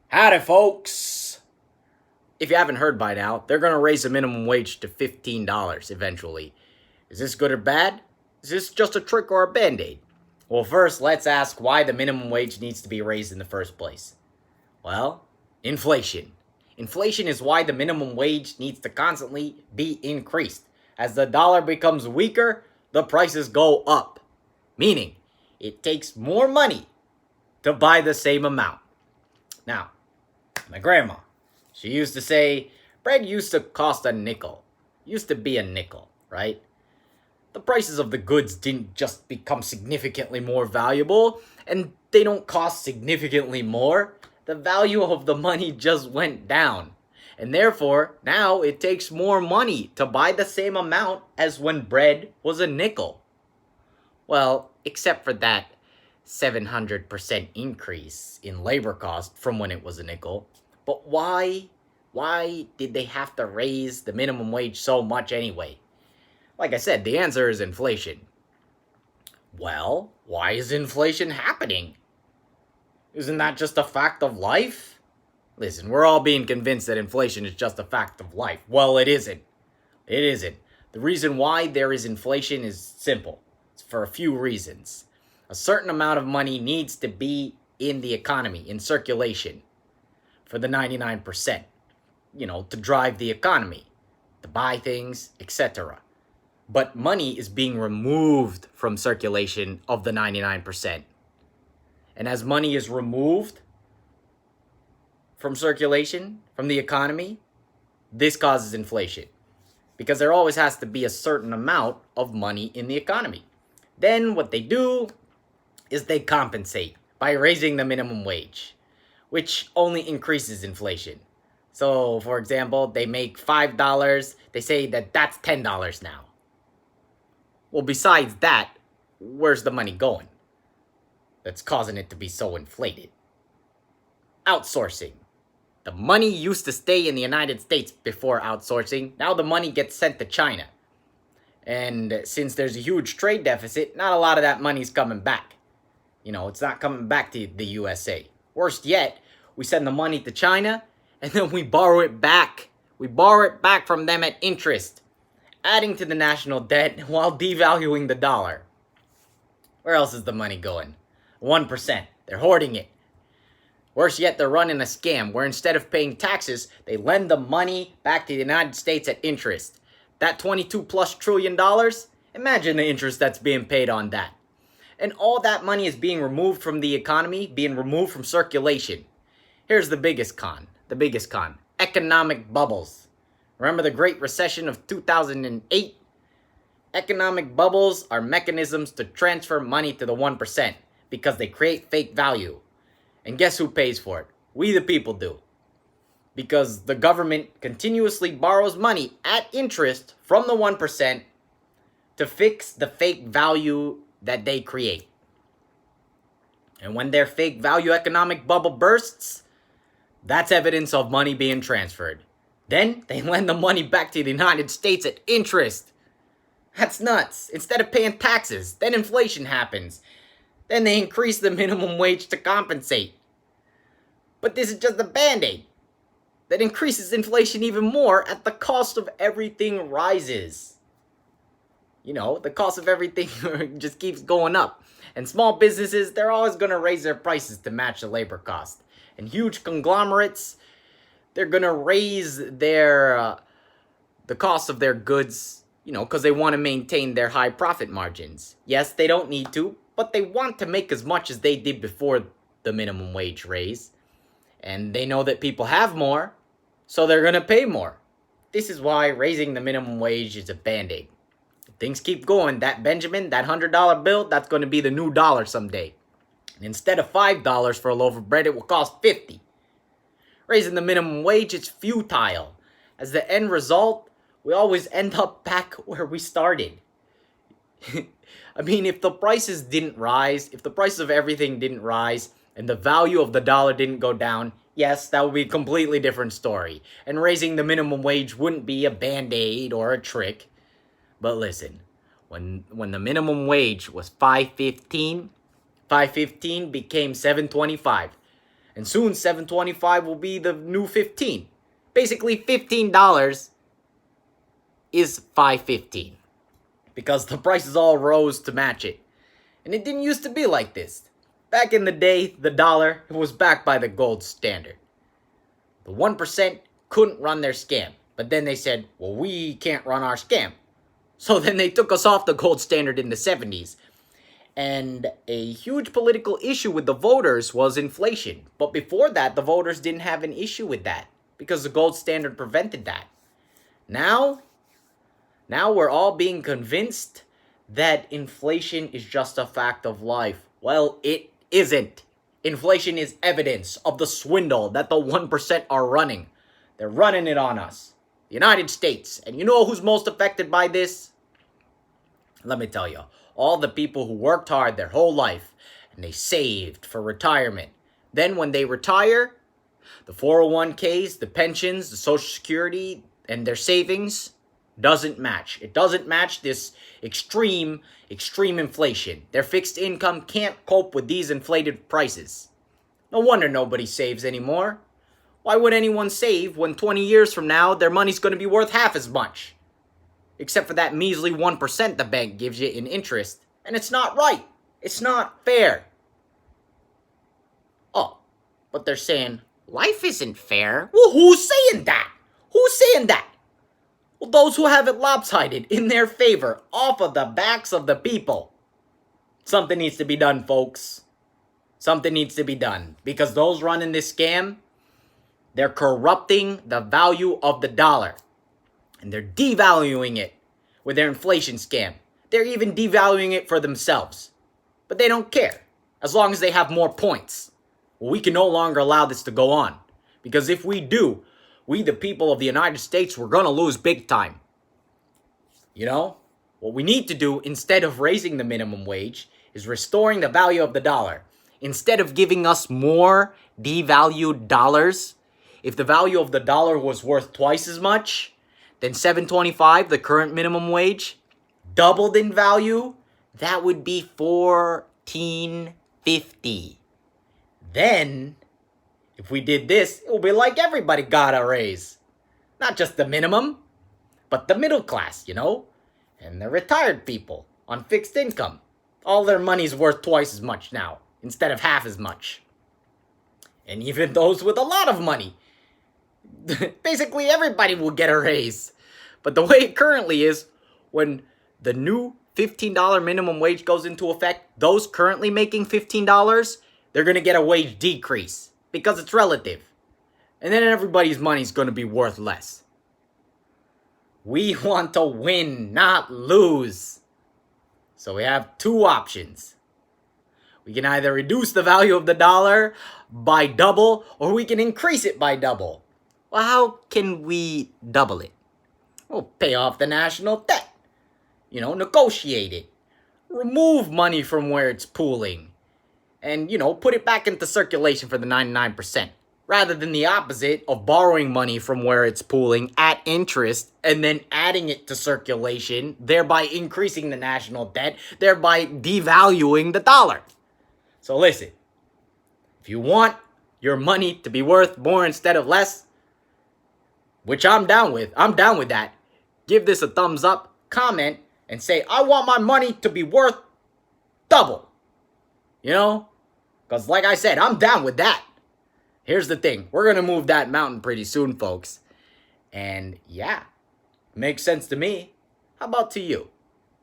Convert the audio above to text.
Howdy, folks. If you haven't heard by now, they're going to raise the minimum wage to $15 eventually. Is this good or bad? Is this just a trick or a band aid? Well, first, let's ask why the minimum wage needs to be raised in the first place. Well, inflation. Inflation is why the minimum wage needs to constantly be increased. As the dollar becomes weaker, the prices go up. Meaning, it takes more money to buy the same amount. Now, my grandma, she used to say, bread used to cost a nickel. Used to be a nickel, right? The prices of the goods didn't just become significantly more valuable, and they don't cost significantly more. The value of the money just went down. And therefore, now it takes more money to buy the same amount as when bread was a nickel. Well, except for that 700% increase in labor cost from when it was a nickel. But why? Why did they have to raise the minimum wage so much anyway? Like I said, the answer is inflation. Well, why is inflation happening? Isn't that just a fact of life? Listen, we're all being convinced that inflation is just a fact of life. Well, it isn't. It isn't. The reason why there is inflation is simple. It's for a few reasons. A certain amount of money needs to be in the economy, in circulation, for the 99%, to drive the economy, to buy things, etc. But money is being removed from circulation of the 99%. And as money is removed from circulation, from the economy, this causes inflation. Because there always has to be a certain amount of money in the economy. Then what they do is they compensate by raising the minimum wage, which only increases inflation. So, for example, they make $5, they say that that's $10 now. Well, besides that, where's the money going that's causing it to be so inflated? Outsourcing. The money used to stay in the United States before outsourcing. Now the money gets sent to China. And since there's a huge trade deficit, not a lot of that money's coming back. It's not coming back to the USA. Worst yet, we send the money to China and then we borrow it back. We borrow it back from them at interest, adding to the national debt while devaluing the dollar. Where else is the money going? 1%. They're hoarding it. Worse yet, they're running a scam where instead of paying taxes, they lend the money back to the United States at interest. That 22 plus trillion dollars, imagine the interest that's being paid on that. And all that money is being removed from the economy, being removed from circulation. Here's the biggest con. Economic bubbles. Remember the Great Recession of 2008? Economic bubbles are mechanisms to transfer money to the 1% because they create fake value. And guess who pays for it? We the people do. Because the government continuously borrows money at interest from the 1% to fix the fake value that they create. And when their fake value economic bubble bursts, that's evidence of money being transferred. Then they lend the money back to the United States at interest. That's nuts. Instead of paying taxes, then inflation happens. Then they increase the minimum wage to compensate. But this is just a band-aid that increases inflation even more as the cost of everything rises. The cost of everything just keeps going up. And small businesses, they're always going to raise their prices to match the labor cost. And huge conglomerates, they're going to raise the cost of their goods, because they want to maintain their high profit margins. Yes, they don't need to, but they want to make as much as they did before the minimum wage raise. And they know that people have more, so they're going to pay more. This is why raising the minimum wage is a band-aid. If things keep going, that Benjamin, that $100 bill, that's going to be the new dollar someday. And instead of $5 for a loaf of bread, it will cost $50. Raising the minimum wage is futile. As the end result, we always end up back where we started. I mean, if the prices didn't rise, if the prices of everything didn't rise, and the value of the dollar didn't go down, yes, that would be a completely different story. And raising the minimum wage wouldn't be a band-aid or a trick. But listen, when the minimum wage was $5.15 became $7.25. And soon 7.25 will be the new 15. Basically $15 is 5.15 because the prices all rose to match it. And it didn't used to be like this. Back in the day, the dollar was backed by the gold standard. The 1% couldn't run their scam. But then they said, well, we can't run our scam. So then they took us off the gold standard in the 70s. And a huge political issue with the voters was inflation. But before that, the voters didn't have an issue with that because the gold standard prevented that. Now we're all being convinced that inflation is just a fact of life. Well, it isn't. Inflation is evidence of the swindle that the 1% are running. They're running it on us. The United States. And you know who's most affected by this? Let me tell you. All the people who worked hard their whole life and they saved for retirement. Then when they retire, the 401ks, the pensions, the Social Security, and their savings doesn't match. It doesn't match this extreme inflation. Their fixed income can't cope with these inflated prices. No wonder nobody saves anymore. Why would anyone save when 20 years from now their money's going to be worth half as much? Except for that measly 1% the bank gives you in interest. And it's not right. It's not fair. Oh, but they're saying, life isn't fair. Well, who's saying that? Who's saying that? Well, those who have it lopsided in their favor, off of the backs of the people. Something needs to be done, folks. Something needs to be done. Because those running this scam, they're corrupting the value of the dollar. And they're devaluing it with their inflation scam. They're even devaluing it for themselves. But they don't care. As long as they have more points. Well, we can no longer allow this to go on. Because if we do, we the people of the United States, we're going to lose big time. You know? What we need to do, instead of raising the minimum wage, is restoring the value of the dollar. Instead of giving us more devalued dollars, if the value of the dollar was worth twice as much, then $7.25, the current minimum wage, doubled in value, that would be $14.50. Then, if we did this, it will be like everybody got a raise. Not just the minimum, but the middle class, you know? And the retired people on fixed income. All their money's worth twice as much now, instead of half as much. And even those with a lot of money. Basically, everybody will get a raise. But the way it currently is, when the new $15 minimum wage goes into effect, those currently making $15, they're going to get a wage decrease. Because it's relative. And then everybody's money's going to be worth less. We want to win, not lose. So we have two options. We can either reduce the value of the dollar by double, or we can increase it by double. Well, how can we double it? Well, pay off the national debt. You know, negotiate it. Remove money from where it's pooling. And, you know, put it back into circulation for the 99%. Rather than the opposite of borrowing money from where it's pooling at interest and then adding it to circulation, thereby increasing the national debt, thereby devaluing the dollar. So listen, if you want your money to be worth more instead of less, which I'm down with that, give this a thumbs up, comment, and say, I want my money to be worth double. You know? Because like I said, I'm down with that. Here's the thing. We're going to move that mountain pretty soon, folks. And yeah, makes sense to me. How about to you?